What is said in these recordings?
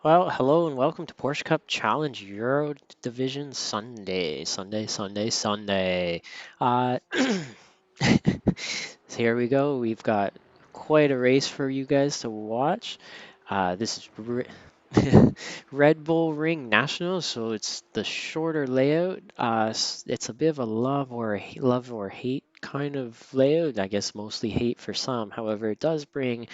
Well, hello and welcome to Porsche Cup Challenge Euro Division Sunday. So here we go. We've got quite a race for you guys to watch. This is Red Bull Ring Nationals, so it's the shorter layout. It's a bit of a love or hate kind of layout. I guess mostly hate for some. However, it does bring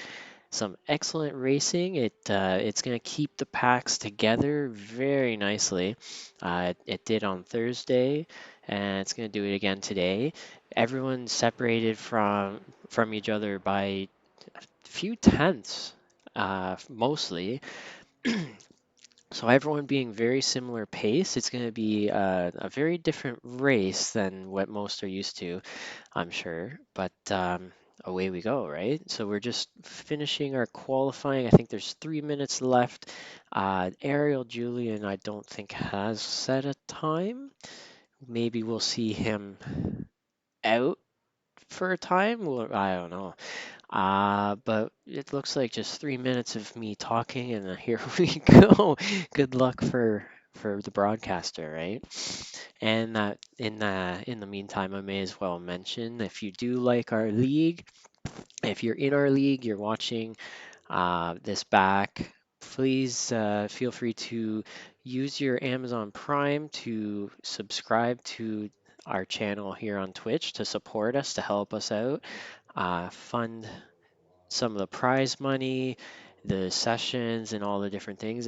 some excellent racing. It's going to keep the packs together very nicely. It did on Thursday, and it's going to do it again today. Everyone's separated from each other by a few tenths, mostly. So everyone being very similar pace, it's going to be a very different race than what most are used to. I'm sure. But away we go, right? So we're just finishing our qualifying. I think there's 3 minutes left. Ariel Julian, I don't think has set a time. Maybe we'll see him out for a time. I don't know. But it looks like just 3 minutes of me talking, and here we go. Good luck for the broadcaster, right? And in the meantime, I may as well mention if you do like our league, if you're in our league, you're watching this back, please feel free to use your Amazon Prime to subscribe to our channel here on Twitch to support us, to help us out, fund some of the prize money, the sessions, and all the different things.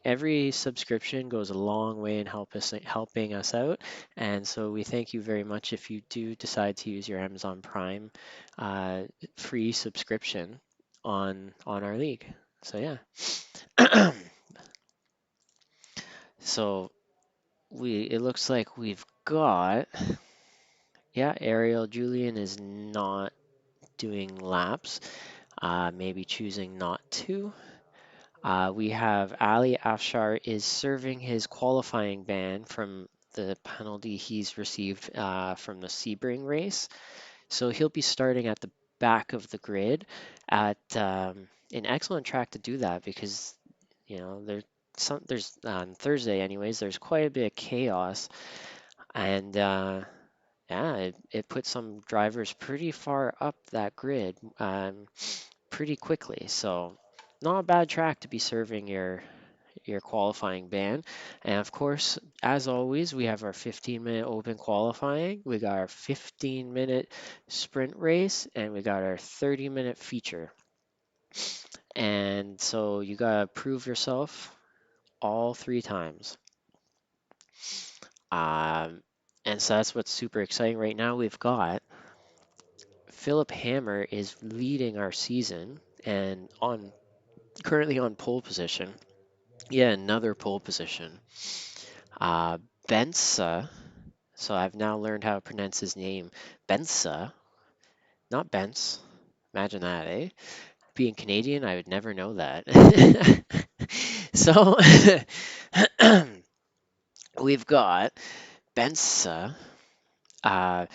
Every subscription goes a long way in helping us out, and so we thank you very much if you do decide to use your Amazon Prime uh, free subscription on our league. So yeah, so we it looks like we've got Ariel Julian is not doing laps, maybe choosing not to. We have Ali Afshar is serving his qualifying ban from the penalty he's received from the Sebring race. So he'll be starting at the back of the grid at an excellent track to do that because there's on Thursday anyways there's quite a bit of chaos and it puts some drivers pretty far up that grid pretty quickly. So not a bad track to be serving your qualifying ban. And of course, as always, we have our 15-minute open qualifying, we got our 15-minute sprint race, and we got our 30-minute feature. And so you gotta prove yourself all three times. Um, and so that's what's super exciting right now. We've got Philip Hammer is leading our season and on currently on pole position. Yeah, another pole position. Uh, Bensa, so I've now learned how to pronounce his name. Bensa, not Bence. Imagine that, eh? Being Canadian, I would never know that. So we've got Bensa. Uh,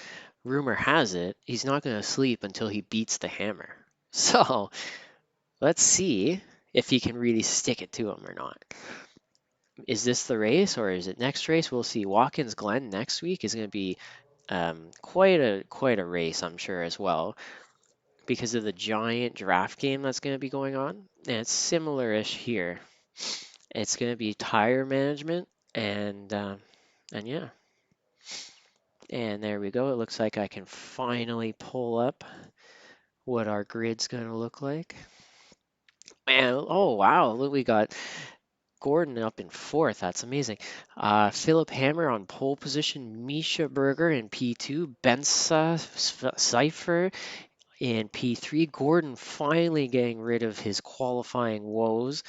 Rumor has it he's not going to sleep until he beats the hammer. So let's see if he can really stick it to him or not. Is this the race or is it next race? We'll see. Watkins Glen next week is going to be quite a race, I'm sure, as well, because of the giant draft game that's going to be going on. And it's similar-ish here. It's going to be tire management and yeah. And there we go. It looks like I can finally pull up what our grid's going to look like. And oh wow, look, we got Gordon up in fourth. That's amazing. Philip Hammer on pole position. Misha Berger in P2. Bensa Cipher in P3. Gordon finally getting rid of his qualifying woes.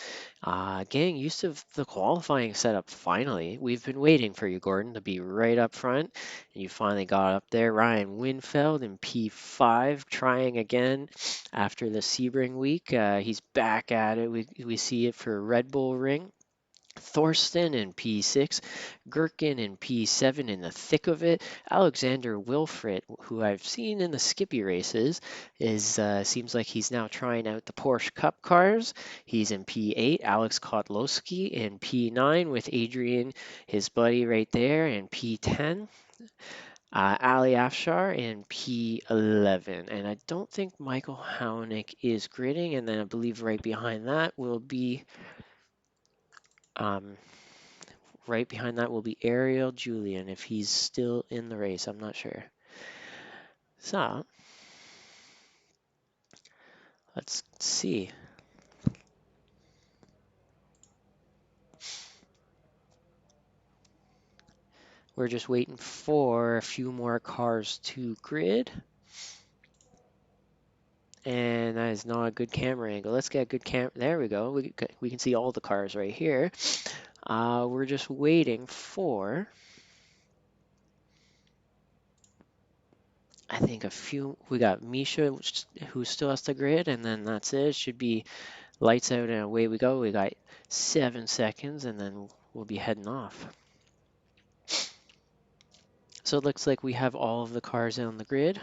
Getting used to the qualifying setup finally. We've been waiting for you, Gordon, to be right up front. And you finally got up there. Ryan Winfeld in P5 trying again after the Sebring week. He's back at it. We see it for Red Bull Ring. Thorsten in P6, Gherkin in P7 in the thick of it. Alexander Wilfrit, who I've seen in the Skippy races, is seems like he's now trying out the Porsche Cup cars. He's in P8. Alex Kotlowski in P9 with Adrian, his buddy right there, in P10. Ali Afshar in P11. And I don't think Michael Hownick is gridding. And then I believe um, right behind that will be Ariel Julian if he's still in the race. I'm not sure. So let's see. We're just waiting for a few more cars to grid. And that is not a good camera angle. Let's get a good camera. There we go. We can see all the cars right here. We're just waiting for, I think, a few. We got Misha, who still has to grid, and then that's it. It should be lights out and away we go. We got 7 seconds, and then we'll be heading off. So it looks like we have all of the cars on the grid.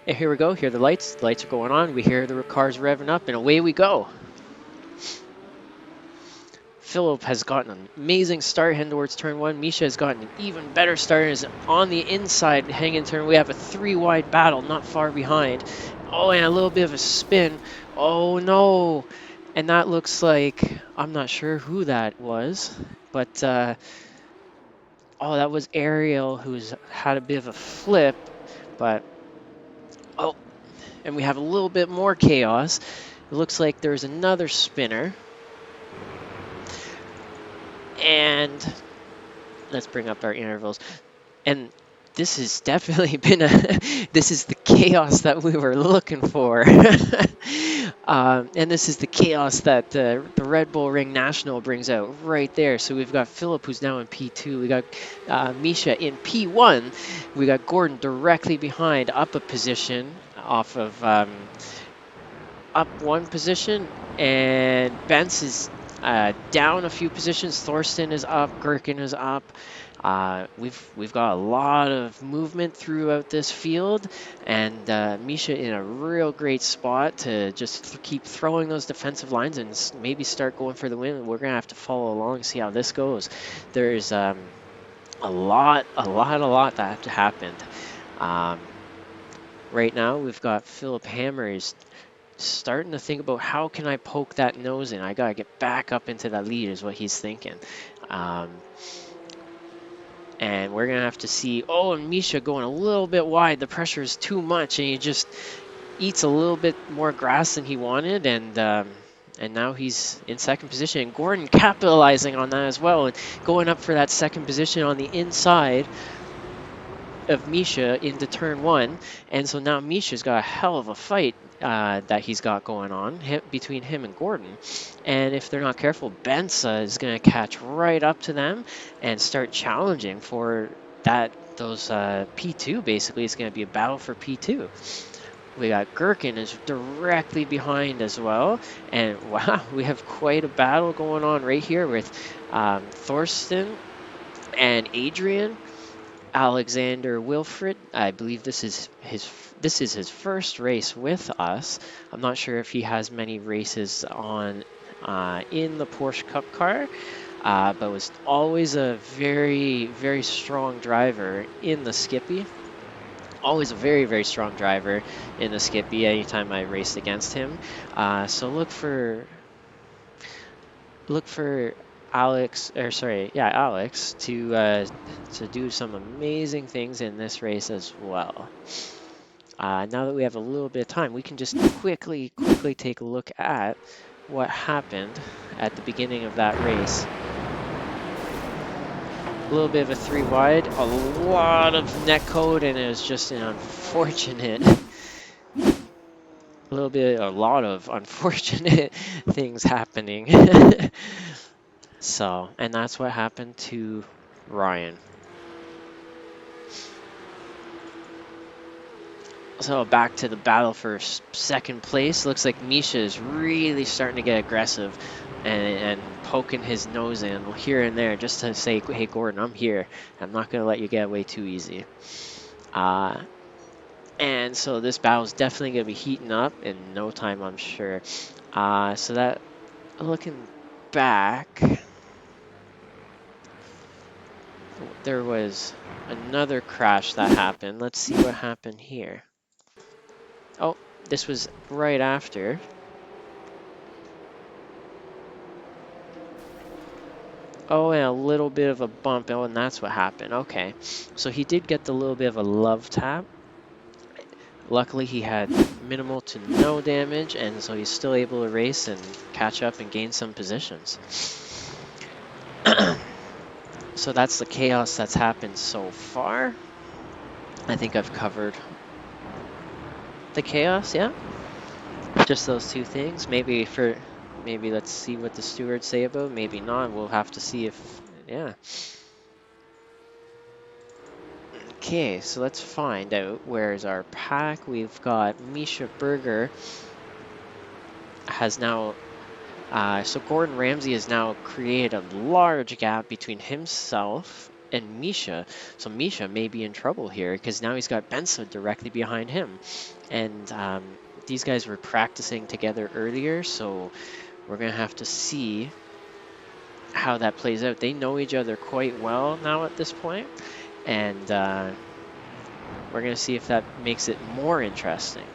And here we go. Here are the lights. The lights are going on. We hear the cars revving up, and away we go. Philip has gotten an amazing start heading towards turn 1. Misha has gotten an even better start and is on the inside hanging turn. We have a 3-wide battle not far behind. Oh, and a little bit of a spin. Oh, no. And that looks like, I'm not sure who that was, but oh, that was Ariel, who's had a bit of a flip, but oh, and we have a little bit more chaos. It looks like there's another spinner. And let's bring up our intervals. And this has definitely been this is the chaos that we were looking for. And this is the chaos that the Red Bull Ring National brings out right there. So we've got Philip, who's now in P2. We got Misha in P1. We got Gordon directly behind, up a position off of up 1 position, and Bence is down a few positions. Thorsten is up, Gherkin is up. We've got a lot of movement throughout this field, and Misha in a real great spot to just keep throwing those defensive lines and maybe start going for the win. We're gonna have to follow along and see how this goes. There's a lot that happened. Right now, we've got Philip Hammer is starting to think about how can I poke that nose in. I gotta get back up into that lead is what he's thinking. And we're gonna have to see, oh, and Misha going a little bit wide. The pressure is too much, and he just eats a little bit more grass than he wanted, and now he's in second position. And Gordon capitalizing on that as well, and going up for that second position on the inside of Misha into turn 1. And so now Misha's got a hell of a fight that he's got going on between him and Gordon. And if they're not careful, Benza is going to catch right up to them and start challenging for those P2. Basically, it's going to be a battle for P2. We got Gherkin is directly behind as well. And wow, we have quite a battle going on right here with Thorsten and Adrian. Alexander Wilfrid, I believe this is his first race with us. I'm not sure if he has many races on in the Porsche Cup car, but was always a very strong driver in the Skippy. Always a very strong driver in the Skippy. Anytime I raced against him, so look for Alex to do some amazing things in this race as well. Now that we have a little bit of time, we can just quickly take a look at what happened at the beginning of that race. A little bit of a 3-wide, a lot of net code, and it was just an unfortunate a lot of unfortunate things happening. So, and that's what happened to Ryan. So back to the battle for second place. Looks like Misha is really starting to get aggressive and poking his nose in here and there just to say, hey, Gordon, I'm here. I'm not going to let you get away too easy. And so this battle is definitely going to be heating up in no time, I'm sure. So that, looking back, there was another crash that happened. Let's see what happened here. Oh, this was right after. Oh, and a little bit of a bump. Oh, and that's what happened. Okay. So he did get the little bit of a love tap. Luckily, he had minimal to no damage, and so he's still able to race and catch up and gain some positions. So that's the chaos that's happened so far. I think I've covered the chaos, yeah? Just those two things. Maybe let's see what the stewards say about it. Maybe not. We'll have to see if, yeah. Okay, so let's find out where's our pack. We've got Misha Berger has now, so Gordon Ramsay has now created a large gap between himself and Misha. So Misha may be in trouble here because now he's got Benson directly behind him. And these guys were practicing together earlier, so we're going to have to see how that plays out. They know each other quite well now at this point, and we're going to see if that makes it more interesting.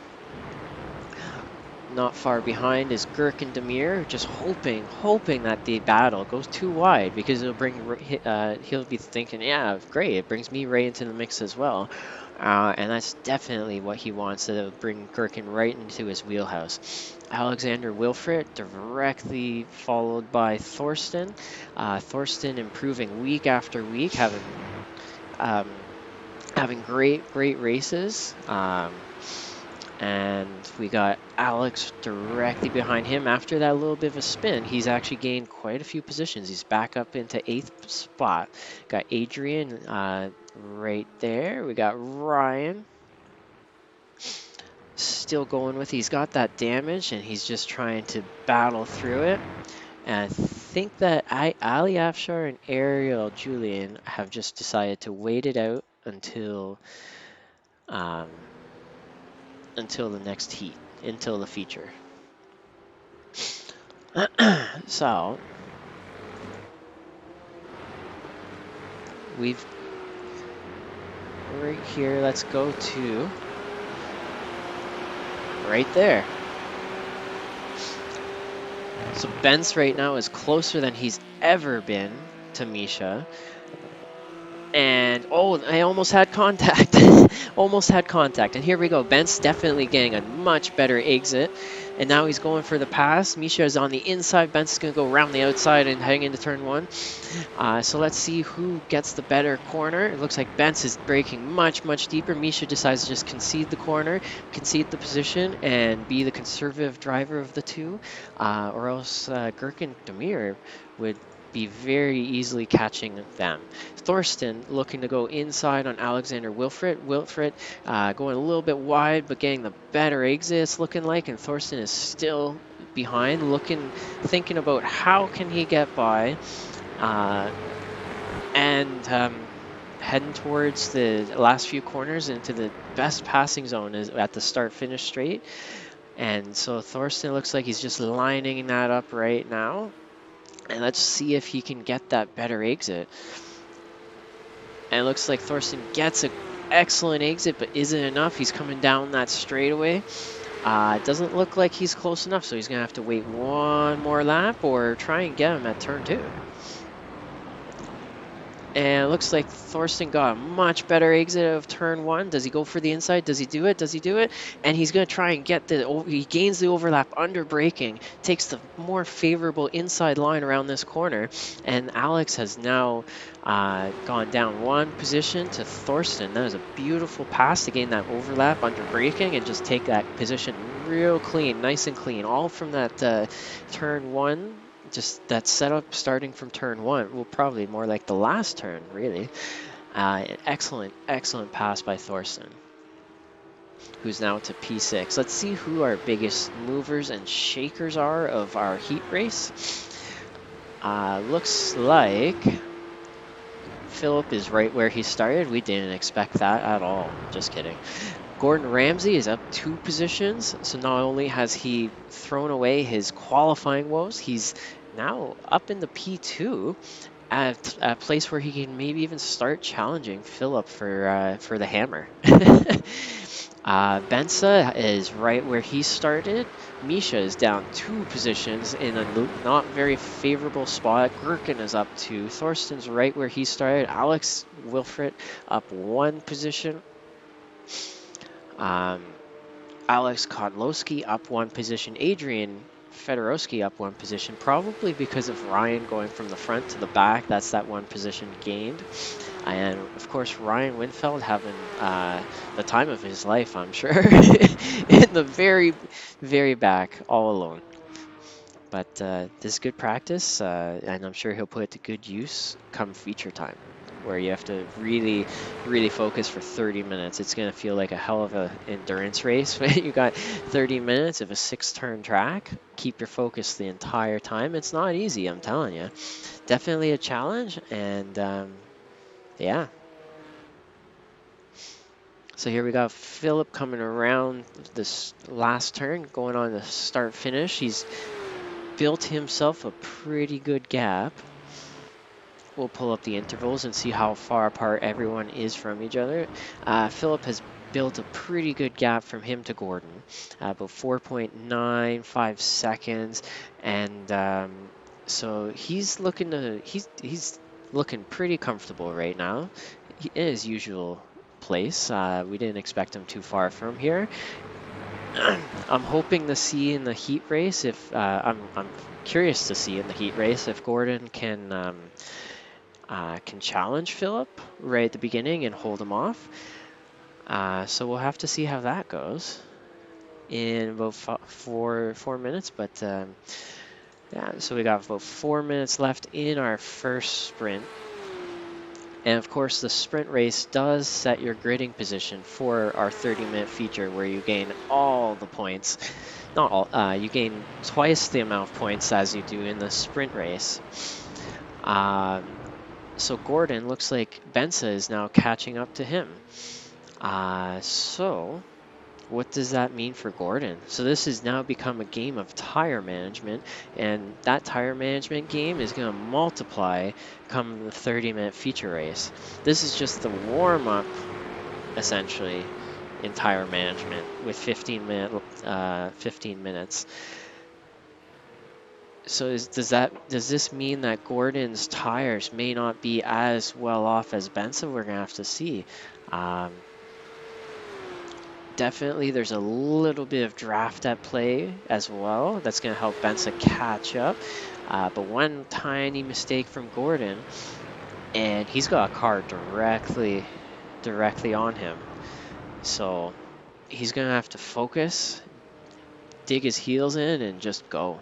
Not far behind is Gherkin Demir, just hoping that the battle goes too wide because it'll bring, he'll be thinking, yeah, great, it brings me right into the mix as well. And that's definitely what he wants, to bring Gherkin right into his wheelhouse. Alexander Wilfred directly followed by Thorsten. Thorsten improving week after week, um, having great races. And we got Alex directly behind him. After that little bit of a spin, he's actually gained quite a few positions. He's back up into 8th spot. Got Adrian right there. We got Ryan still going with. He's got that damage, and he's just trying to battle through it. And I think that Ali Afshar and Ariel Julian have just decided to wait it out until the next heat, until the feature. So we've right here, let's go to right there. So Benz right now is closer than he's ever been to Misha. And, oh, I almost had contact. Almost had contact. And here we go. Ben's definitely getting a much better exit. And now he's going for the pass. Misha is on the inside. Ben's going to go around the outside and heading into turn 1. So let's see who gets the better corner. It looks like Benz is braking much deeper. Misha decides to just concede the corner, concede the position, and be the conservative driver of the two. Or else Gherkin Demir would be very easily catching them. Thorsten looking to go inside on Alexander Wilfred. Wilfred going a little bit wide, but getting the better exit, it's looking like, and Thorsten is still behind, thinking about how can he get by, and heading towards the last few corners into the best passing zone is at the start-finish straight. And so Thorsten looks like he's just lining that up right now. And let's see if he can get that better exit. And it looks like Thorsten gets an excellent exit, but isn't enough. He's coming down that straightaway. It doesn't look like he's close enough, so he's going to have to wait one more lap or try and get him at turn 2. And it looks like Thorsten got a much better exit of turn 1. Does he go for the inside? Does he do it? Does he do it? And he's going to try and get he gains the overlap under braking, takes the more favorable inside line around this corner. And Alex has now gone down 1 position to Thorsten. That was a beautiful pass to gain that overlap under braking and just take that position real clean, nice and clean, all from that turn 1. Just that setup starting from turn 1, well, probably more like the last turn, really. Excellent pass by Thorsten. who's now to P6. Let's see who our biggest movers and shakers are of our heat race. Looks like Philip is right where he started. We didn't expect that at all. Just kidding. Gordon Ramsay is up 2 positions. So not only has he thrown away his qualifying woes, he's now up in the P2 at a place where he can maybe even start challenging Philip for the hammer. Bensa is right where he started. Misha is down 2 positions in a not very favorable spot. Gherkin is up 2. Thorsten's right where he started. Alex Wilfred up 1 position. Um, Alex Kodlowski up 1 position. Adrian Fedorowski up 1 position, probably because of Ryan going from the front to the back. That's that 1 position gained. And of course, Ryan Winfeld having the time of his life, I'm sure, in the very, very back, all alone. But this is good practice, and I'm sure he'll put it to good use come feature time, where you have to really, really focus for 30 minutes. It's going to feel like a hell of a endurance race when you got 30 minutes of a 6-turn track. Keep your focus the entire time. It's not easy, I'm telling you. Definitely a challenge, and yeah. So here we got Philip coming around this last turn, going on the start finish. He's built himself a pretty good gap. We'll pull up the intervals and see how far apart everyone is from each other. Philip has built a pretty good gap from him to Gordon, about 4.95 seconds, and so he's looking to he's looking pretty comfortable right now in his usual place. We didn't expect him too far from here. I'm hoping to see in the heat race if I'm curious to see in the heat race if Gordon can challenge Philip right at the beginning and hold him off. So we'll have to see how that goes in about 4 minutes. But yeah, so we got about 4 minutes left in our first sprint. And of course, the sprint race does set your gridding position for our 30-minute feature where you gain all the points. Not all, you gain twice the amount of points as you do in the sprint race. So Gordon looks like Bensa is now catching up to him. So what does that mean for Gordon? So this has now become a game of tire management, and that tire management game is going to multiply come the 30-minute feature race. This is just the warm-up, essentially, in tire management with 15 minutes. So does this mean that Gordon's tires may not be as well off as Benson? We're gonna have to see. Definitely, there's a little bit of draft at play as well. That's gonna help Benson catch up. But one tiny mistake from Gordon, and he's got a car directly on him. So he's gonna have to focus, dig his heels in, and just go.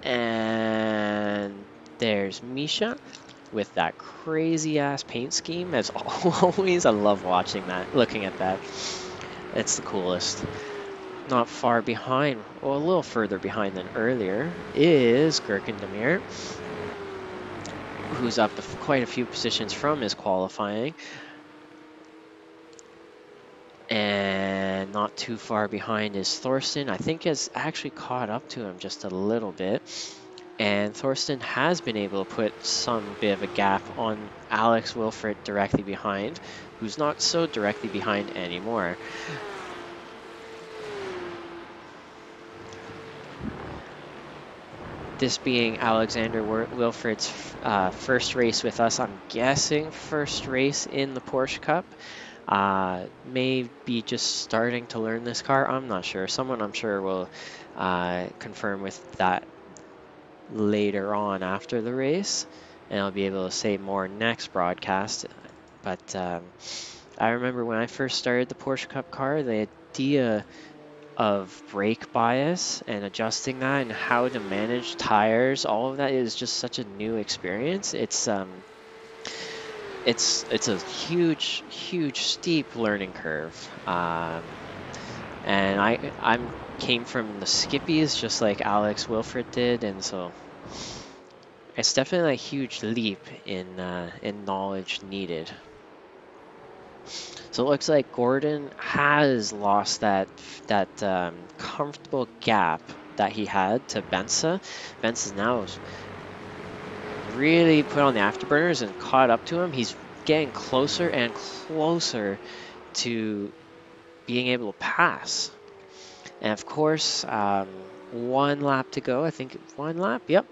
And there's Misha with that crazy ass paint scheme. As always, I love watching that, looking at that. It's the coolest. Not far behind, well, a little further behind than earlier, is Gherkin Demir, who's up quite a few positions from his qualifying. And not too far behind is Thorsten. I think has actually caught up to him just a little bit. And Thorsten has been able to put some bit of a gap on Alex Wilfred directly behind, who's not so directly behind anymore. This being Alexander Wilfred's first race with us, I'm guessing first race in the Porsche Cup. May be just starting to learn this car. I'm not sure. Someone I'm sure will confirm with that later on after the race, and I'll be able to say more next broadcast. But I remember when I first started the Porsche Cup car, the idea of brake bias and adjusting that and how to manage tires, all of that is just such a new experience. It's it's a huge steep learning curve. And I'm came from the skippies just like Alex Wilfred did, and so it's definitely a huge leap in knowledge needed. So it looks like Gordon has lost that comfortable gap that he had to Bensa. Bensa's now really put on the afterburners and caught up to him. He's getting closer and closer to being able to pass. And of course, one lap to go. I think one lap. Yep.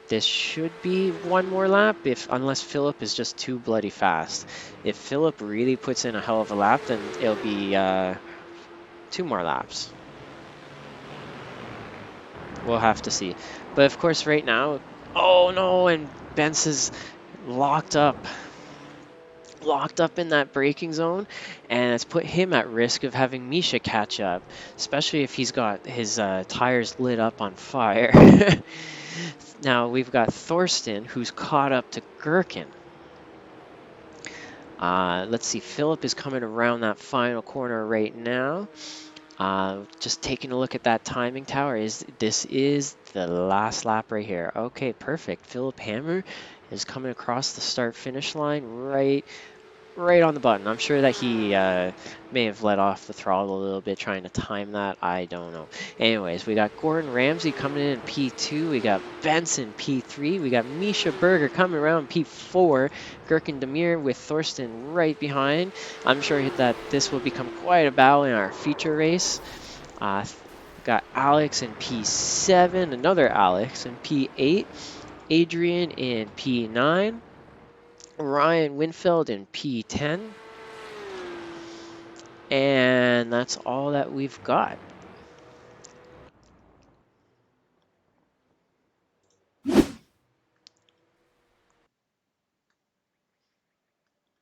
This should be one more lap unless Philip is just too bloody fast. If Philip really puts in a hell of a lap, then it'll be two more laps. We'll have to see. But of course, right now, oh no, and Benz is locked up. Locked up in that braking zone, and it's put him at risk of having Misha catch up, especially if he's got his tires lit up on fire. Now we've got Thorsten, who's caught up to Gherkin. Let's see, Philip is coming around that final corner right now. Just taking a look at that timing tower. This is the last lap right here. Okay, perfect. Philip Hammer is coming across the start-finish line right on the button. I'm sure that he may have let off the throttle a little bit trying to time that. I don't know. Anyways, we got Gordon Ramsay coming in P2. We got Benson P3. We got Misha Berger coming around P4. Gherkin Demir with Thorsten right behind. I'm sure that this will become quite a battle in our feature race. Got Alex in P7. Another Alex in P8. Adrian in P9. Ryan Winfield in P10. And that's all that we've got.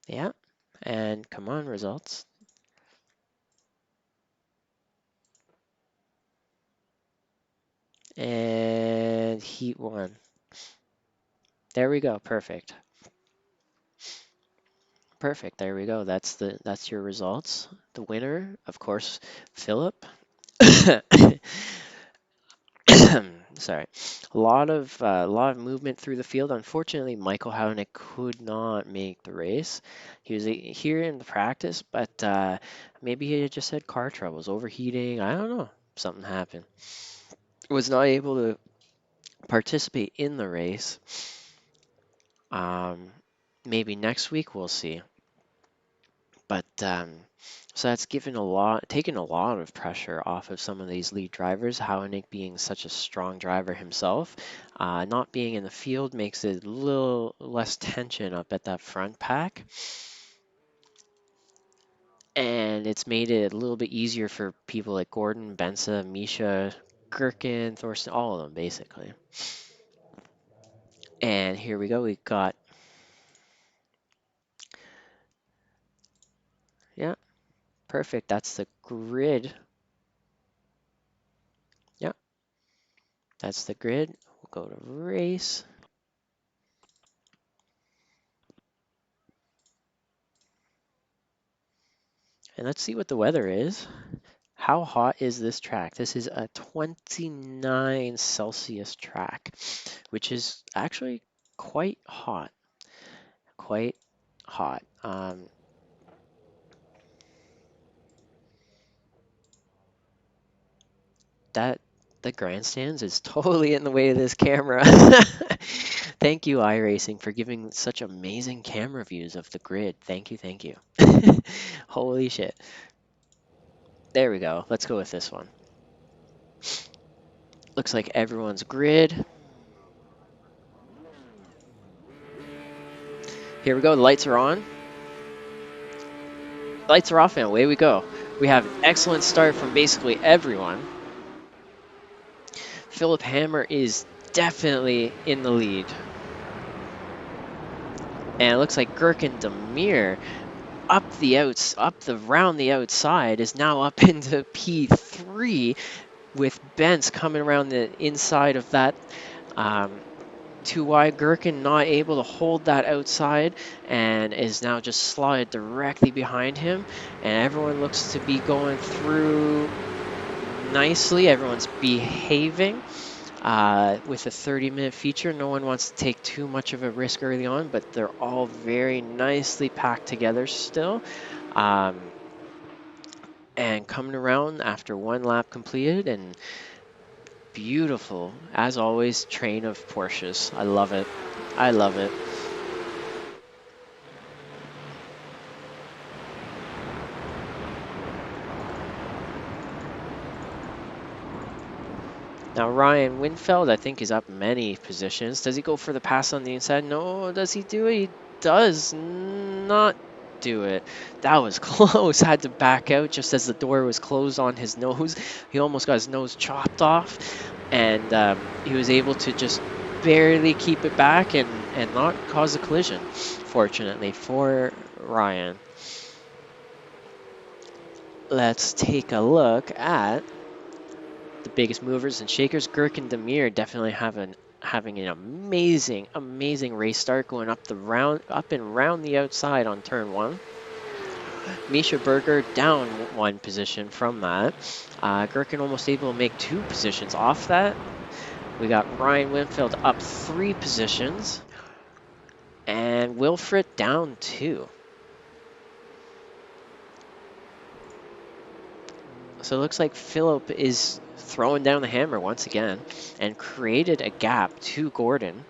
Yeah. And come on, results. And heat 1. There we go. Perfect. Perfect. There we go. That's your results. The winner, of course, Philip. Sorry, a lot of movement through the field. Unfortunately, Michael Houghton could not make the race. He was here in the practice, but maybe he just had car troubles, overheating. I don't know. Something happened. Was not able to participate in the race. Um, Maybe next week we'll see. But so that's taken a lot of pressure off of some of these lead drivers. Houenik being such a strong driver himself, not being in the field makes it a little less tension up at that front pack. And it's made it a little bit easier for people like Gordon, Bensa, Misha, Gherkin, Thorsten, all of them basically. And here we go. We got, yeah, perfect. That's the grid. Yeah, that's the grid. We'll go to race. And let's see what the weather is. How hot is this track? This is a 29 Celsius track, which is actually quite hot. Quite hot. That the grandstands is totally in the way of this camera. Thank you, iRacing, for giving such amazing camera views of the grid. Thank you, thank you. Holy shit. There we go. Let's go with this one. Looks like everyone's grid. Here we go. The lights are on. Lights are off and away we go. We have an excellent start from basically everyone. Philip Hammer is definitely in the lead. And it looks like Gherkin Demir around the outside is now up into P3 with Benz coming around the inside of that too wide. Gherkin not able to hold that outside and is now just slotted directly behind him. And everyone looks to be going through nicely. Everyone's behaving. With a 30-minute feature, no one wants to take too much of a risk early on, but they're all very nicely packed together still. Um, and coming around after one lap completed, and beautiful, as always, train of Porsches. I love it. I love it. Now Ryan Winfeld, I think, is up many positions. Does he go for the pass on the inside? No. Does he do it? He does not do it. That was close. Had to back out just as the door was closed on his nose. He almost got his nose chopped off, and he was able to just barely keep it back and not cause a collision, fortunately for Ryan. Let's take a look at the biggest movers and shakers. Gherkin Demir definitely having an amazing race start, going up and round the outside on turn one. Misha Berger down one position from that. Gherkin almost able to make two positions off that. We got Ryan Winfield up 3 positions, and Wilfred down 2. So it looks like Philip is throwing down the hammer once again and created a gap to Gordon.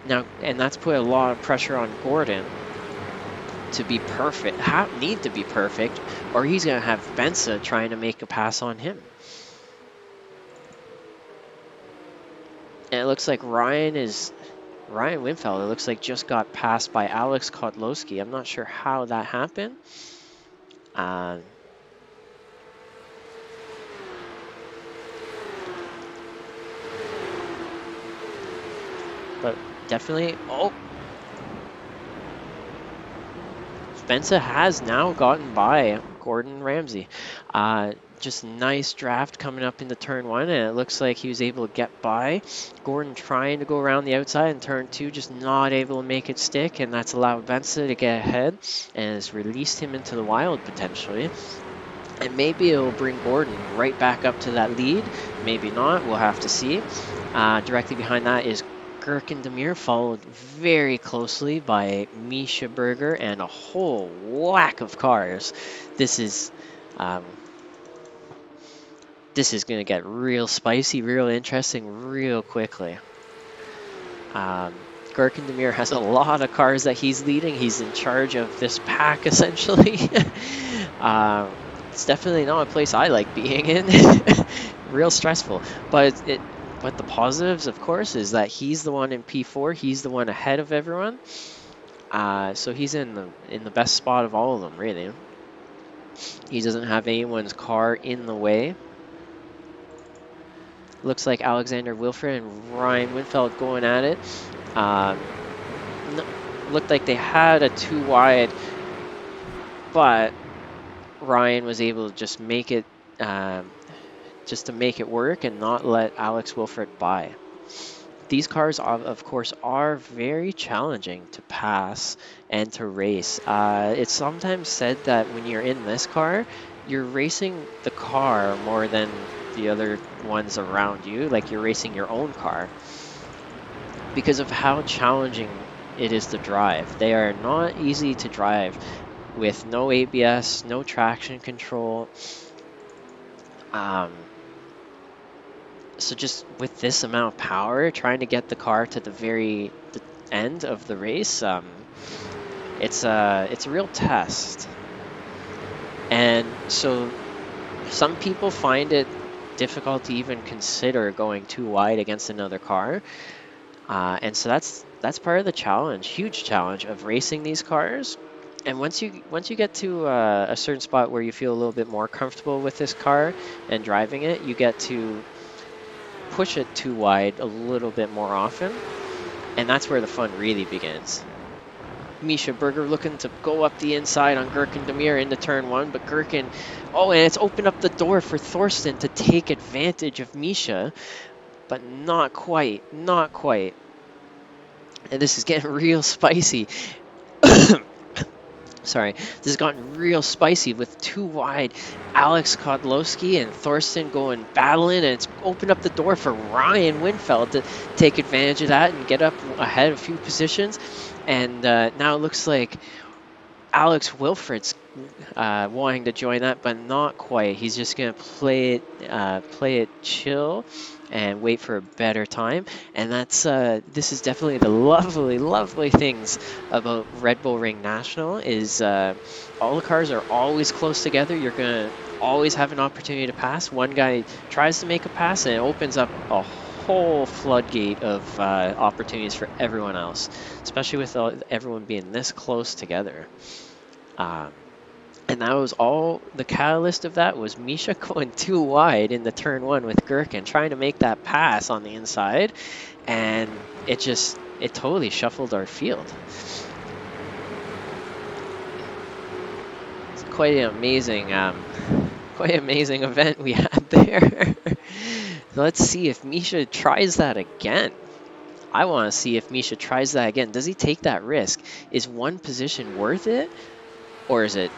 Now, and that's put a lot of pressure on Gordon to be perfect, need to be perfect, or he's going to have Bensa trying to make a pass on him. And it looks like Ryan Winfeld, it looks like just got passed by Alex Kotlowski. I'm not sure how that happened. But definitely, Spencer has now gotten by Gordon Ramsay. Just nice draft coming up into turn one, and it looks like he was able to get by. Gordon trying to go around the outside in turn two, just not able to make it stick, and that's allowed Benson to get ahead and has released him into the wild potentially. And maybe it'll bring Gordon right back up to that lead. Maybe not. We'll have to see. Directly behind that is Gherkin Demir, followed very closely by Misha Berger and a whole whack of cars. This is going to get real spicy, real interesting, real quickly. Gherkin Demir has a lot of cars that he's leading. He's in charge of this pack, essentially. It's definitely not a place I like being in. Real stressful. But the positives, of course, is that he's the one in P4. He's the one ahead of everyone. So he's in the best spot of all of them, really. He doesn't have anyone's car in the way. Looks like Alexander Wilfred and Ryan Winfeld going at it. Looked like they had a too wide, but Ryan was able to just make it, just to make it work and not let Alex Wilfred by. These cars, of course, are very challenging to pass and to race. It's sometimes said that when you're in this car, you're racing the car more than the other ones around you, like you're racing your own car, because of how challenging it is to drive. They are not easy to drive with no ABS, no traction control. So just with this amount of power, trying to get the car to the end of the race, it's a real test. And so some people find it difficult to even consider going too wide against another car. And so that's part of the challenge, huge challenge of racing these cars. And once you get to a certain spot where you feel a little bit more comfortable with this car and driving it, you get to push it too wide a little bit more often, and that's where the fun really begins. Misha Berger looking to go up the inside on Gherkin Demir into turn one, but Gherkin, and it's opened up the door for Thorsten to take advantage of Misha, but not quite. And this is getting real spicy. Sorry, this has gotten real spicy with two wide. Alex Kodlowski and Thorsten going battling, and it's opened up the door for Ryan Winfeld to take advantage of that and get up ahead a few positions. And now it looks like Alex Wilfred's wanting to join that, but not quite. He's just gonna play it chill, and wait for a better time. And that's this is definitely the lovely, lovely things about Red Bull Ring National is all the cars are always close together. You're gonna always have an opportunity to pass. One guy tries to make a pass, and it opens up a whole floodgate of opportunities for everyone else, especially with everyone being this close together. Um, and that was all, the catalyst of that was Misha going too wide in the turn one with Gherkin, trying to make that pass on the inside, and it totally shuffled our field. It's quite an amazing, event we had there. Let's see if Misha tries that again. I want to see if Misha tries that again. Does he take that risk? Is one position worth it? Or is it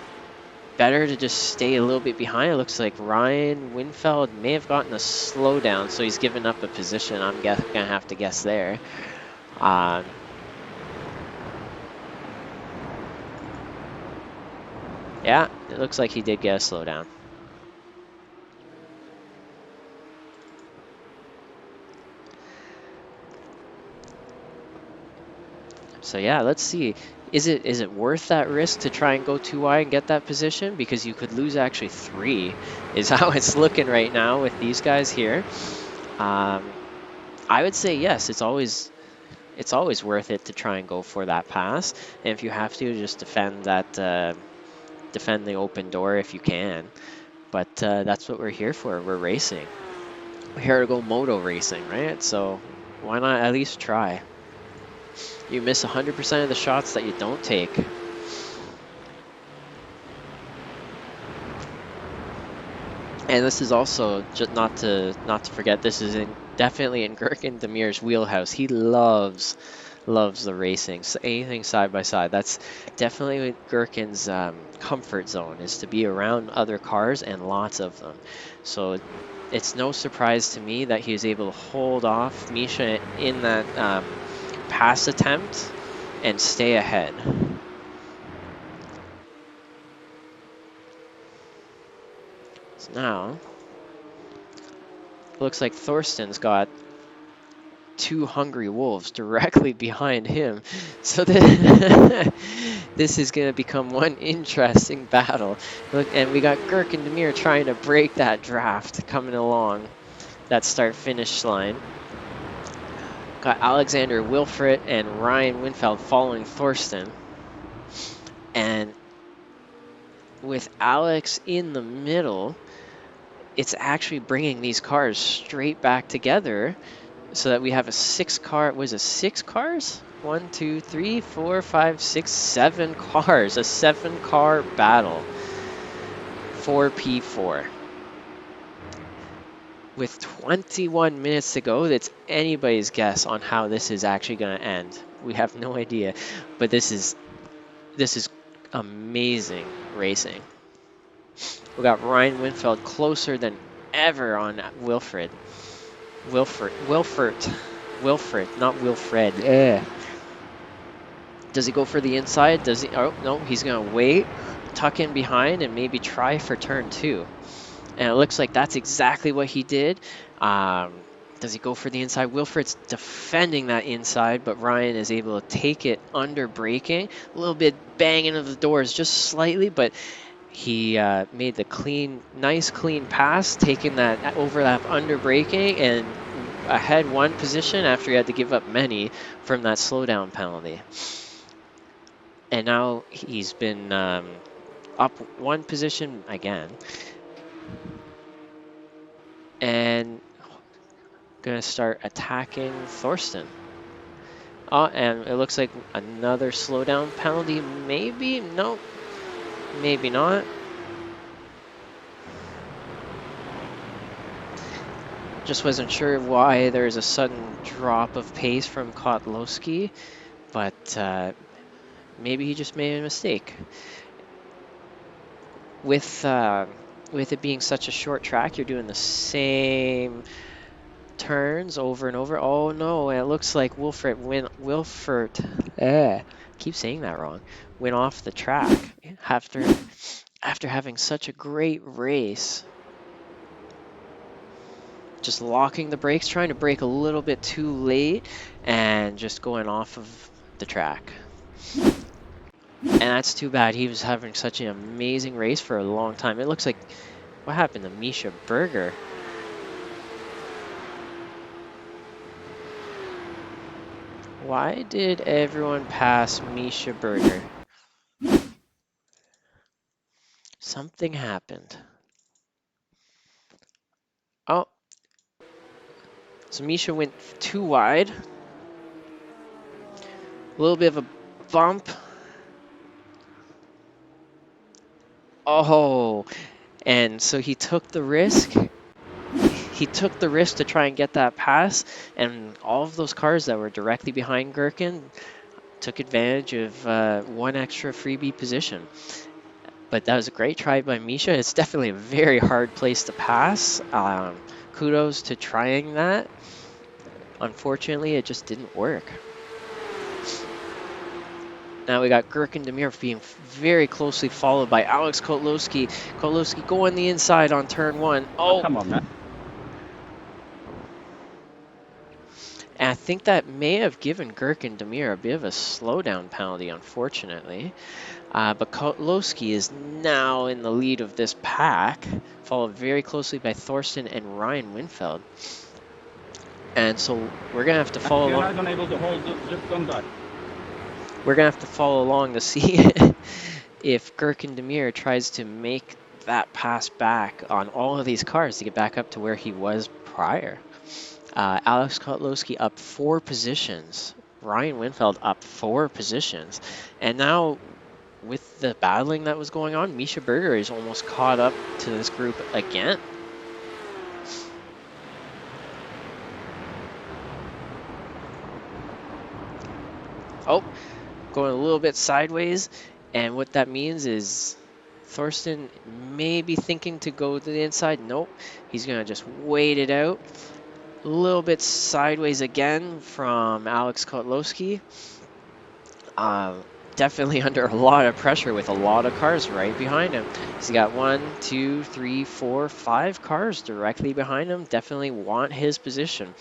better to just stay a little bit behind? It looks like Ryan Winfeld may have gotten a slowdown, so he's given up a position. I'm gonna have to guess there. Yeah, it looks like he did get a slowdown. So yeah, let's see. Is it worth that risk to try and go too wide and get that position? Because you could lose actually 3, is how it's looking right now with these guys here. I would say yes. It's always worth it to try and go for that pass, and if you have to, just defend the open door if you can. But that's what we're here for. We're racing. We're here to go moto racing, right? So why not at least try? You miss 100% of the shots that you don't take. And this is also just not to forget. This is definitely in Gherkin Demir's wheelhouse. He loves the racing. So anything side by side. That's definitely Gherkin's comfort zone, is to be around other cars and lots of them. So it's no surprise to me that he was able to hold off Misha in that pass attempt and stay ahead. So now looks like Thorsten's got 2 hungry wolves directly behind him. So this is going to become one interesting battle. Look, and we got Gherk and Demir trying to break that draft coming along, that start-finish line. Got Alexander Wilfred and Ryan Winfeld following Thorsten. And with Alex in the middle, it's actually bringing these cars straight back together, so that we have a 6-car, was it 6 cars? 1, 2, 3, 4, 5, 6, 7 cars. A 7-car battle. 4P4. With 21 minutes to go, that's anybody's guess on how this is actually going to end. We have no idea. But this is amazing racing. We got Ryan Winfeld closer than ever on Wilfred, not Wilfred. Yeah. Does he go for the inside? Does he? Oh, no, he's going to wait, tuck in behind, and maybe try for turn 2. And it looks like that's exactly what he did. Does he go for the inside? Wilfred's defending that inside, but Ryan is able to take it under braking. A little bit banging of the doors just slightly, but he made the nice clean pass, taking that overlap under braking, and ahead 1 position after he had to give up many from that slowdown penalty. And now he's been up 1 position again. And gonna start attacking Thorsten. Oh, and it looks like another slowdown penalty. Maybe? Nope. Maybe not. Just wasn't sure why there's a sudden drop of pace from Kotlowski, but maybe he just made a mistake. With it being such a short track, you're doing the same turns over and over. Oh no, it looks like keep saying that wrong. Went off the track after having such a great race. Just locking the brakes, trying to brake a little bit too late, and just going off of the track. And that's too bad. He was having such an amazing race for a long time. It looks like, what happened to Misha Berger? Why did everyone pass Misha Berger? Something happened. Oh, so Misha went too wide. A little bit of a bump. Oh, and so he took the risk. He took the risk to try and get that pass, and all of those cars that were directly behind Gherkin took advantage of one extra freebie position. But that was a great try by Misha. It's definitely a very hard place to pass. Kudos to trying that. Unfortunately, it just didn't work. Now we got Gherkin Demir being very closely followed by Alex Kotlowski. Kotlowski going the inside on turn one. Oh, come on, man. And I think that may have given Gherkin Demir a bit of a slowdown penalty, unfortunately. But Kotlowski is now in the lead of this pack, followed very closely by Thorsten and Ryan Winfeld. And so we're going to have to follow along. You're not unable to hold, just don't die. We're going to have to follow along to see if Gherkin Demir tries to make that pass back on all of these cars to get back up to where he was prior. Alex Kotlowski up 4 positions. Ryan Winfeld up 4 positions. And now, with the battling that was going on, Misha Berger is almost caught up to this group again. Oh, going a little bit sideways. And what that means is Thorsten may be thinking to go to the inside. Nope, he's going to just wait it out. A little bit sideways again from Alex Kotlowski. Definitely under a lot of pressure with a lot of cars right behind him. He's got 1, 2, 3, 4, 5 cars directly behind him. Definitely want his position.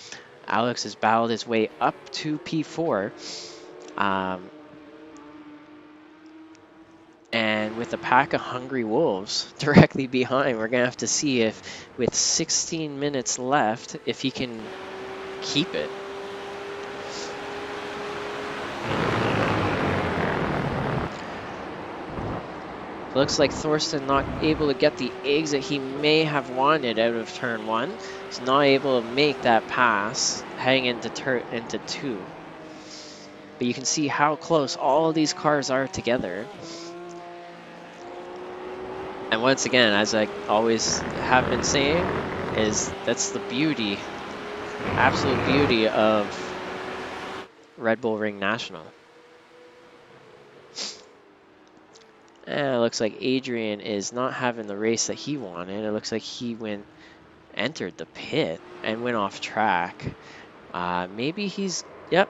Alex has battled his way up to P4. And with a pack of hungry wolves directly behind, we're going to have to see if, with 16 minutes left, if he can keep it. Looks like Thorsten not able to get the exit he may have wanted out of turn 1. He's not able to make that pass heading into 2. But you can see how close all of these cars are together. And once again, as I always have been saying, is that's the beauty, absolute beauty of Red Bull Ring National. And it looks like Adrian is not having the race that he wanted. It looks like he entered the pit and went off track. Maybe he's, yep.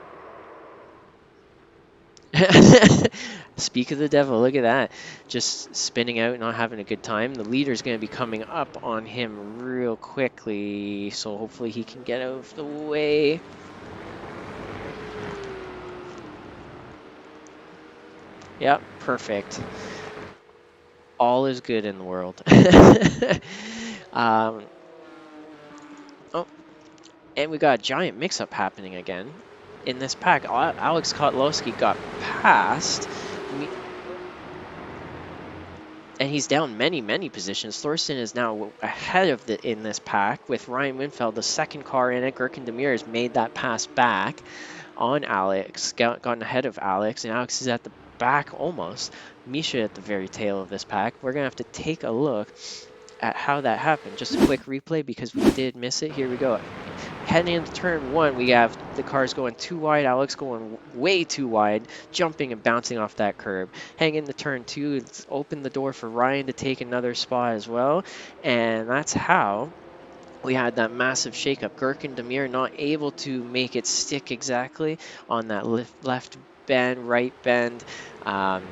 Speak of the devil, look at that. Just spinning out, not having a good time. The leader's going to be coming up on him real quickly, so hopefully he can get out of the way. Yep, perfect. All is good in the world. Oh, and we got a giant mix-up happening again in this pack. Alex Kotlowski got passed. And he's down many positions. Thorsten is now ahead of in this pack with Ryan Winfeld, the second car in it. Gherkin Demir has made that pass back on Alex, gotten ahead of Alex, and Alex is at the back almost. Misha at the very tail of this pack. We're going to have to take a look at how that happened. Just a quick replay because we did miss it. Here we go. Heading into turn one, we have the cars going too wide, Alex going way too wide, jumping and bouncing off that curb. Heading into turn two, it's opened the door for Ryan to take another spot as well. And that's how we had that massive shakeup. Gurk and Demir not able to make it stick exactly on that left bend, right bend. Um,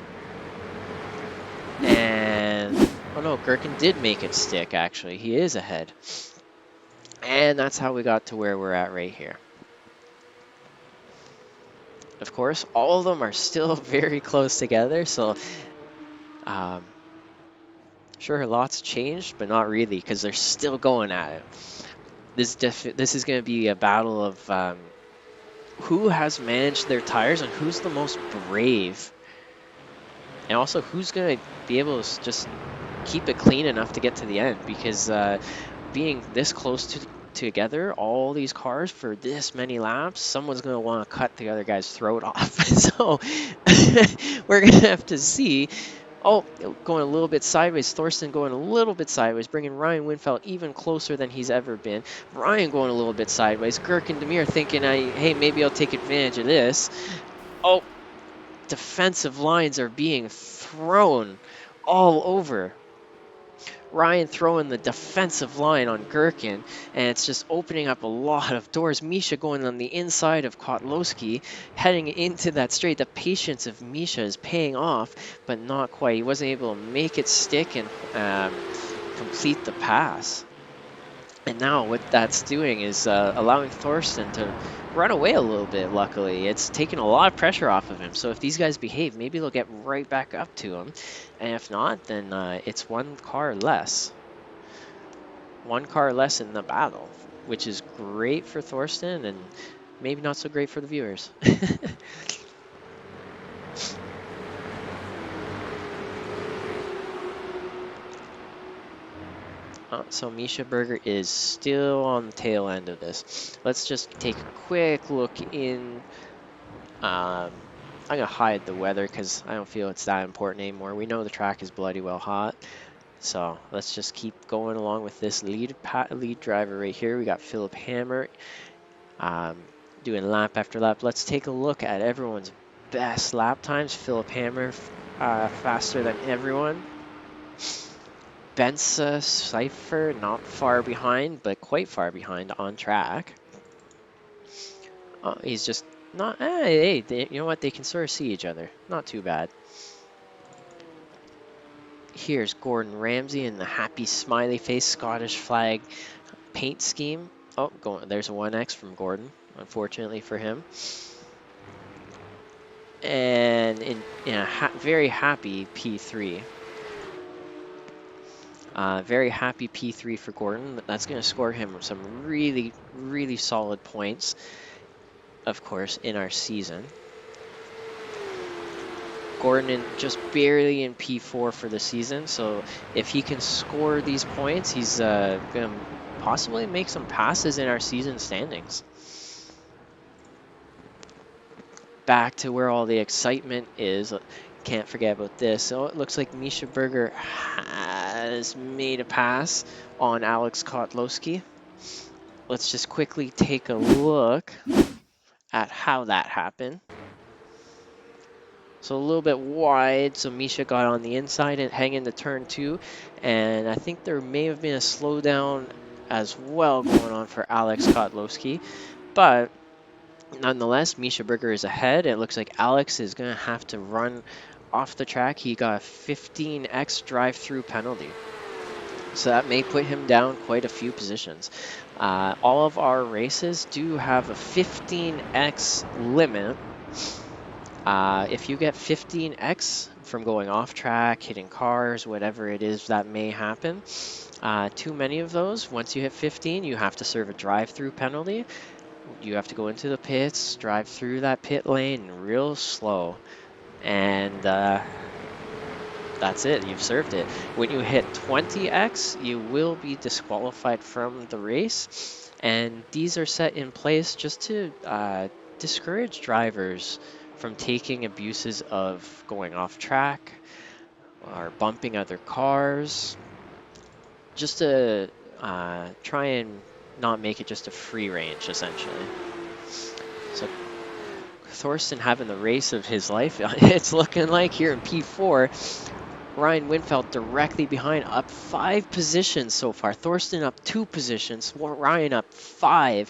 and, oh no, Gherkin did make it stick, actually. He is ahead. And that's how we got to where we're at right here. Of course, all of them are still very close together, so um, sure, lots changed, but not really, because they're still going at it. This is going to be a battle of who has managed their tires and who's the most brave, and also who's going to be able to just keep it clean enough to get to the end, because being this close together, all these cars for this many laps, someone's going to want to cut the other guy's throat off. So we're going to have to see. Oh, going a little bit sideways. Thorsten going a little bit sideways, bringing Ryan Winfeld even closer than he's ever been. Ryan going a little bit sideways. Girk and Demir thinking, hey, maybe I'll take advantage of this. Oh, defensive lines are being thrown all over. Ryan throwing the defensive line on Gherkin, and it's just opening up a lot of doors. Misha going on the inside of Kotlowski, heading into that straight. The patience of Misha is paying off, but not quite. He wasn't able to make it stick and complete the pass. And now what that's doing is allowing Thorsten to run away a little bit, luckily. It's taking a lot of pressure off of him. So if these guys behave, maybe they'll get right back up to him. And if not, then it's one car less. One car less in the battle, which is great for Thorsten and maybe not so great for the viewers. So Misha Berger is still on the tail end of this. Let's just take a quick look in. I'm going to hide the weather because I don't feel it's that important anymore. We know the track is bloody well hot. So let's just keep going along with this lead driver right here. We got Philip Hammer doing lap after lap. Let's take a look at everyone's best lap times. Philip Hammer faster than everyone. Bensa Cypher not far behind, but quite far behind on track. Oh, he's just not. Hey, you know what? They can sort of see each other. Not too bad. Here's Gordon Ramsay in the happy smiley face Scottish flag paint scheme. Oh, there's a 1X from Gordon, unfortunately for him. And in a very happy P3. Very happy P3 for Gordon. That's going to score him some really, really solid points, of course, in our season. Gordon just barely in P4 for the season, so if he can score these points, he's going to possibly make some passes in our season standings. Back to where all the excitement is. Can't forget about this. So it looks like Misha Berger has made a pass on Alex Kotlowski. Let's just quickly take a look at how that happened. So a little bit wide, so Misha got on the inside and hang into turn two. And I think there may have been a slowdown as well going on for Alex Kotlowski. But nonetheless, Misha Berger is ahead. It looks like Alex is going to have to run off the track. He got a 15x drive-through penalty. So that may put him down quite a few positions. All of our races do have a 15x limit. If you get 15x from going off track, hitting cars, whatever it is that may happen, too many of those, once you hit 15, you have to serve a drive-through penalty. You have to go into the pits, drive through that pit lane real slow, and that's it. You've served it. When you hit 20x, you will be disqualified from the race, and these are set in place just to discourage drivers from taking abuses of going off track or bumping other cars. just to try and not make it just a free range, essentially. So Thorsten having the race of his life, it's looking like here in P4. Ryan Winfeld directly behind, up 5 positions so far. Thorsten up 2 positions, Ryan up 5.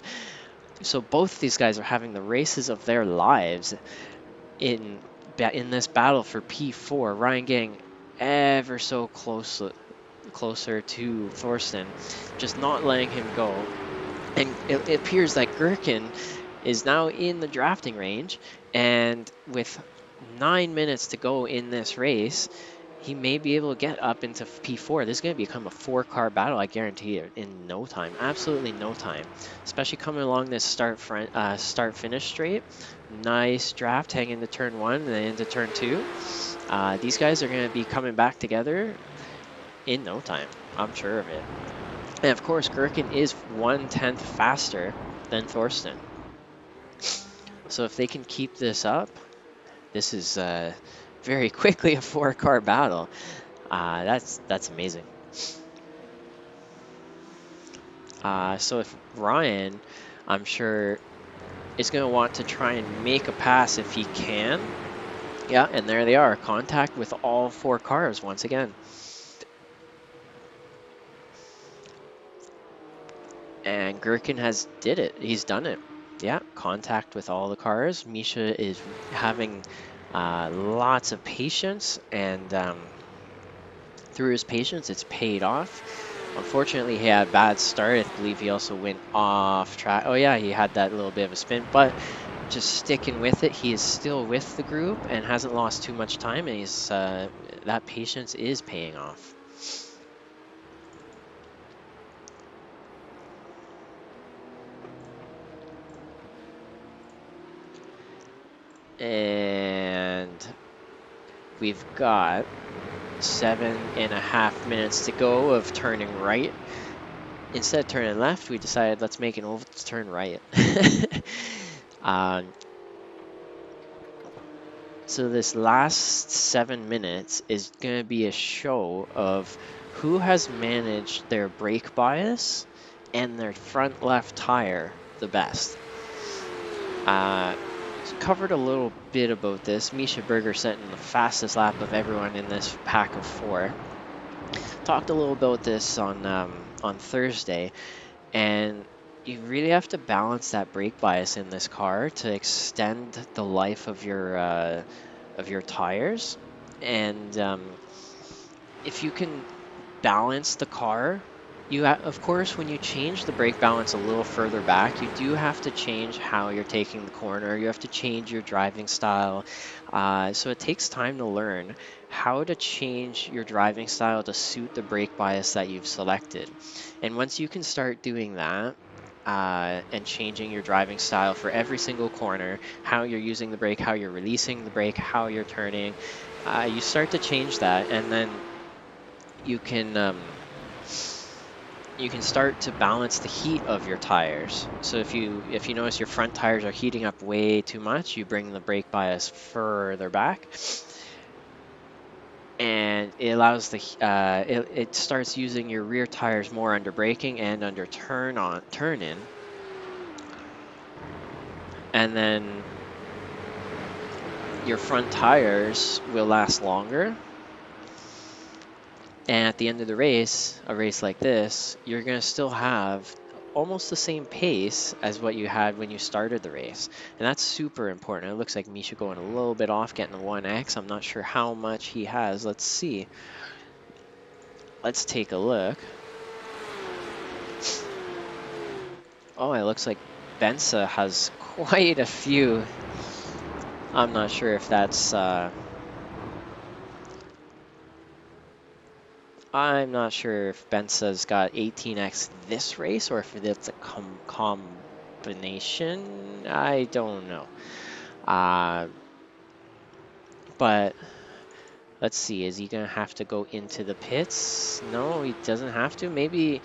So both these guys are having the races of their lives in this battle for P4. Ryan getting ever so closer to Thorsten, just not letting him go. And it appears that Gherkin is now in the drafting range, and with 9 minutes to go in this race, he may be able to get up into P4. This is going to become a 4-car battle, I guarantee it, in no time. Absolutely no time. Especially coming along this start-finish straight. Nice draft heading into turn 1 and then into turn 2. These guys are going to be coming back together in no time. I'm sure of it. And of course, Gherkin is 1/10 faster than Thorsten. So if they can keep this up, this is very quickly a 4-car battle. That's amazing. So if Ryan, I'm sure, is going to want to try and make a pass if he can. Yeah, and there they are. Contact with all 4 cars once again. And Gherkin has did it. He's done it. Yeah, contact with all the cars. Misha is having lots of patience, and through his patience, it's paid off. Unfortunately, he had a bad start. I believe he also went off track. Oh yeah, he had that little bit of a spin, but just sticking with it. He is still with the group and hasn't lost too much time, and he's that patience is paying off. And we've got 7.5 minutes to go of turning right. Instead of turning left, we decided let's make an oval to turn right. um, So this last 7 minutes is going to be a show of who has managed their brake bias and their front left tire the best. Uh, Covered a little bit about this. Misha Berger setting the fastest lap of everyone in this pack of 4. Talked a little about this on Thursday, and you really have to balance that brake bias in this car to extend the life of your tires. And if you can balance the car, of course, when you change the brake balance a little further back, you do have to change how you're taking the corner. You have to change your driving style. So it takes time to learn how to change your driving style to suit the brake bias that you've selected. And once you can start doing that, and changing your driving style for every single corner, how you're using the brake, how you're releasing the brake, how you're turning, you start to change that, and then you can you can start to balance the heat of your tires. So if you notice your front tires are heating up way too much, you bring the brake bias further back, and it allows it starts using your rear tires more under braking and under turn in, and then your front tires will last longer. And at the end of the race, a race like this, you're going to still have almost the same pace as what you had when you started the race. And that's super important. It looks like Misha going a little bit off, getting the 1X. I'm not sure how much he has. Let's see. Let's take a look. Oh, it looks like Bensa has quite a few. I'm not sure if that's... I'm not sure if Bensa's got 18x this race or if it's a combination. I don't know. Uh, but let's see. Is he gonna have to go into the pits? No, he doesn't have to. Maybe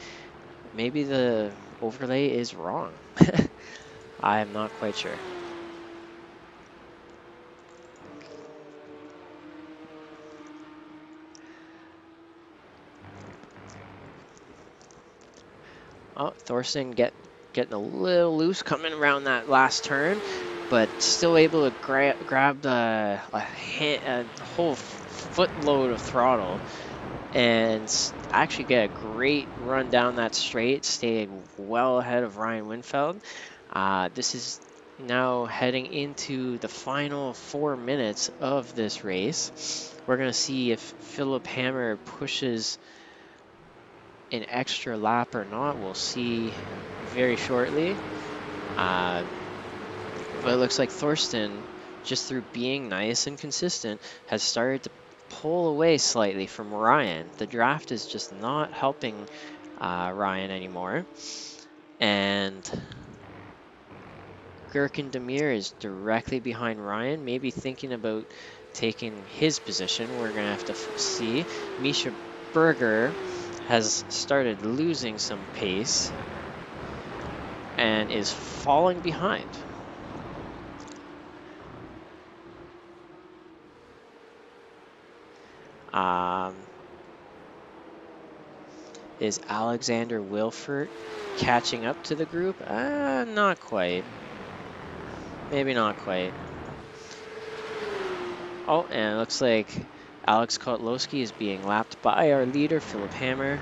the overlay is wrong. I am not quite sure. Thorsten getting a little loose coming around that last turn, but still able to grab a whole footload of throttle and actually get a great run down that straight, staying well ahead of Ryan Winfeld. This is now heading into the final 4 minutes of this race. We're going to see if Philip Hammer pushes an extra lap or not. We'll see very shortly. But it looks like Thorsten, just through being nice and consistent, has started to pull away slightly from Ryan. The draft is just not helping Ryan anymore. And Gherkin Demir is directly behind Ryan, maybe thinking about taking his position. We're going to have to see. Misha Berger has started losing some pace and is falling behind. Is Alexander Wilfert catching up to the group? Not quite. Maybe not quite. Oh, and it looks like Alex Kotlowski is being lapped by our leader, Philip Hammer.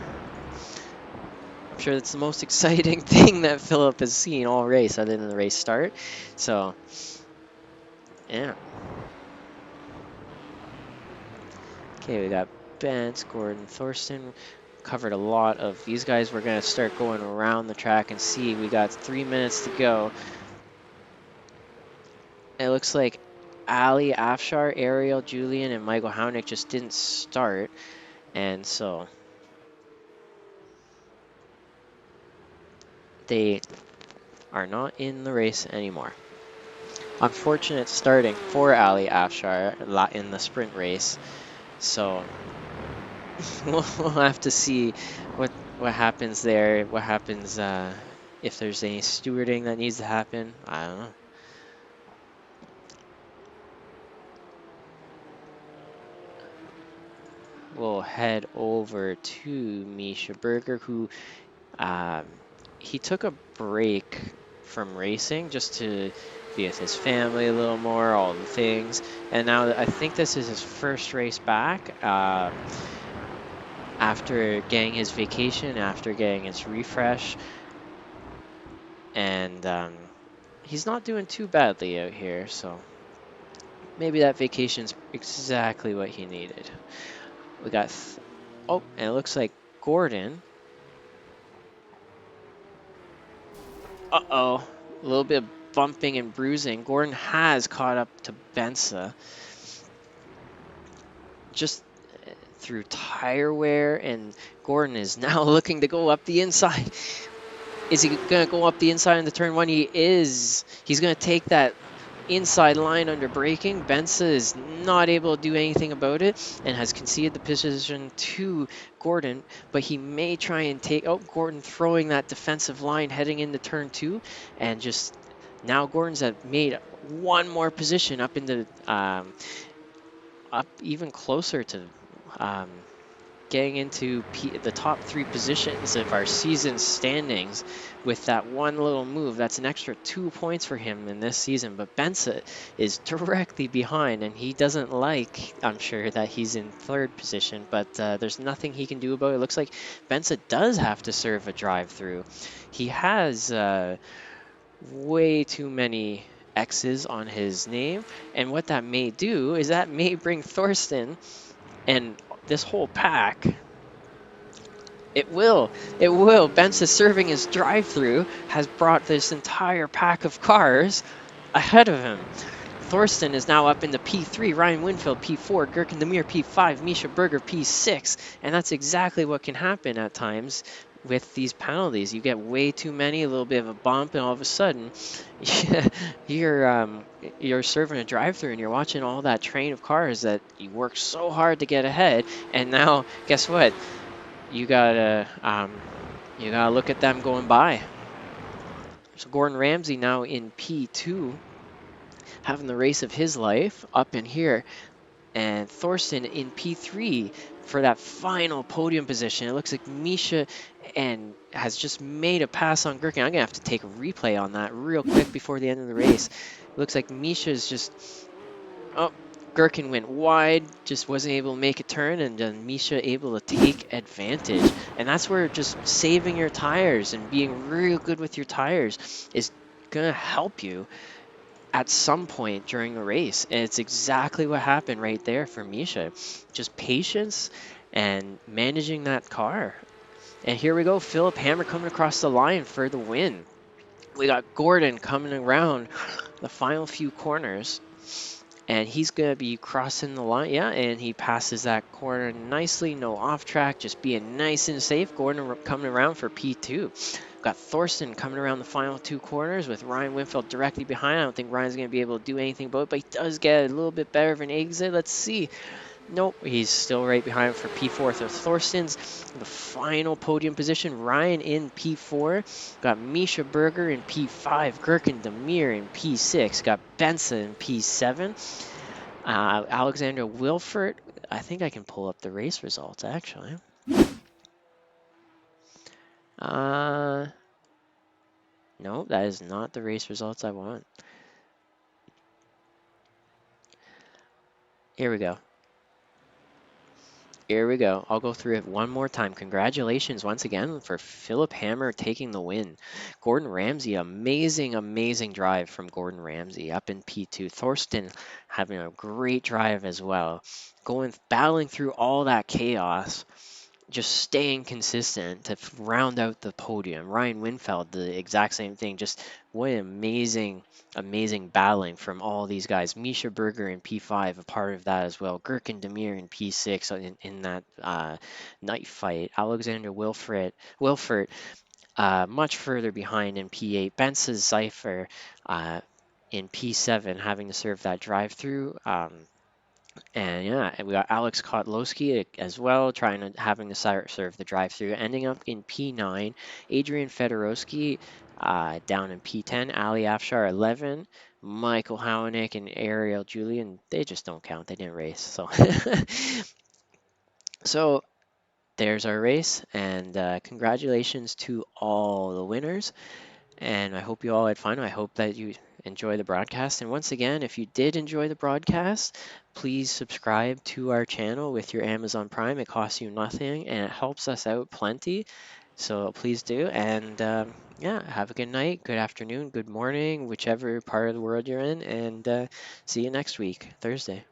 I'm sure that's the most exciting thing that Philip has seen all race, other than the race start. So, yeah. Okay, we got Bence, Gordon, Thorsten. Covered a lot of these guys. We're going to start going around the track and see. We got 3 minutes to go. It looks like Ali Afshar, Ariel, Julian, and Michael Hounik just didn't start. And so they are not in the race anymore. Unfortunate starting for Ali Afshar in the sprint race. So we'll have to see what happens there. What happens if there's any stewarding that needs to happen. I don't know. We'll head over to Misha Berger, who um, he took a break from racing just to be with his family a little more, all the things. And now I think this is his first race back after getting his vacation, after getting his refresh. And he's not doing too badly out here, so maybe that vacation's exactly what he needed. We got, oh, and it looks like Gordon. Uh-oh, a little bit of bumping and bruising. Gordon has caught up to Bensa just through tire wear, and Gordon is now looking to go up the inside. Is he going to go up the inside in the turn one? He is. He's going to take that inside line under braking. Bensa is not able to do anything about it and has conceded the position to Gordon, but he may try and take, oh, Gordon throwing that defensive line heading into turn two, and just now Gordon's made one more position up into, up even closer to getting into the top three positions of our season standings with that one little move. That's an extra 2 points for him in this season. But Bensa is directly behind, and he doesn't like, I'm sure, that he's in third position. But there's nothing he can do about it. It looks like Bensa does have to serve a drive-through. He has way too many X's on his name. And what that may do is that may bring Thorsten and this whole pack. It will. It will. Bensa serving his drive-through has brought this entire pack of cars ahead of him. Thorsten is now up into P3, Ryan Winfield P4, Gherkin Demir P5, Misha Berger P6, and that's exactly what can happen at times with these penalties. You get way too many, a little bit of a bump, and all of a sudden you're serving a drive-through and you're watching all that train of cars that you worked so hard to get ahead, and now guess what? You gotta look at them going by. So Gordon Ramsay now in P2, having the race of his life up in here, and Thorsten in P3 for that final podium position. It looks like Misha and has just made a pass on Gherkin. I'm gonna have to take a replay on that real quick before the end of the race. It looks like Misha is just oh, Gherkin went wide, just wasn't able to make a turn, and then Misha able to take advantage. And that's where just saving your tires and being real good with your tires is gonna help you at some point during the race. And it's exactly what happened right there for Misha. Just patience and managing that car. And here we go, Philip Hammer coming across the line for the win. We got Gordon coming around the final few corners, and he's going to be crossing the line. Yeah, and he passes that corner nicely, no off track, just being nice and safe. Gordon coming around for P2. Got Thorsten coming around the final two corners with Ryan Winfield directly behind. I don't think Ryan's going to be able to do anything about it, but he does get a little bit better of an exit. Let's see. Nope, he's still right behind for P4. So Thorsten's the final podium position. Ryan in P4. Got Misha Berger in P5. Gherkin Demir in P6. Got Benson in P7. Alexander Wilfert. I think I can pull up the race results actually. Uh, no, that is not the race results I want. Here we go. Here we go. I'll go through it one more time. Congratulations once again for Philip Hammer taking the win. Gordon Ramsay, amazing, amazing drive from Gordon Ramsay up in P2. Thorsten having a great drive as well. Battling through all that chaos, just staying consistent to round out the podium. Ryan Winfeld, the exact same thing. Just what an amazing, amazing battling from all these guys. Misha Berger in P5, a part of that as well. Gherkin Demir in P6 in that night fight. Alexander Wilfert much further behind in P8. Benson Zeifer in P7 having to serve that drive through. And yeah, and we got Alex Kotlowski as well, having to serve the drive-through, ending up in P9. Adrian Fedorowski down in P10. Ali Afshar 11. Michael Howanick and Ariel Julian, they just don't count. They didn't race. So, so there's our race, and congratulations to all the winners. And I hope you all had fun. I hope that you enjoy the broadcast. And once again, if you did enjoy the broadcast, please subscribe to our channel with your Amazon Prime. It costs you nothing and it helps us out plenty. So please do. And yeah, have a good night, good afternoon, good morning, whichever part of the world you're in. And see you next week, Thursday.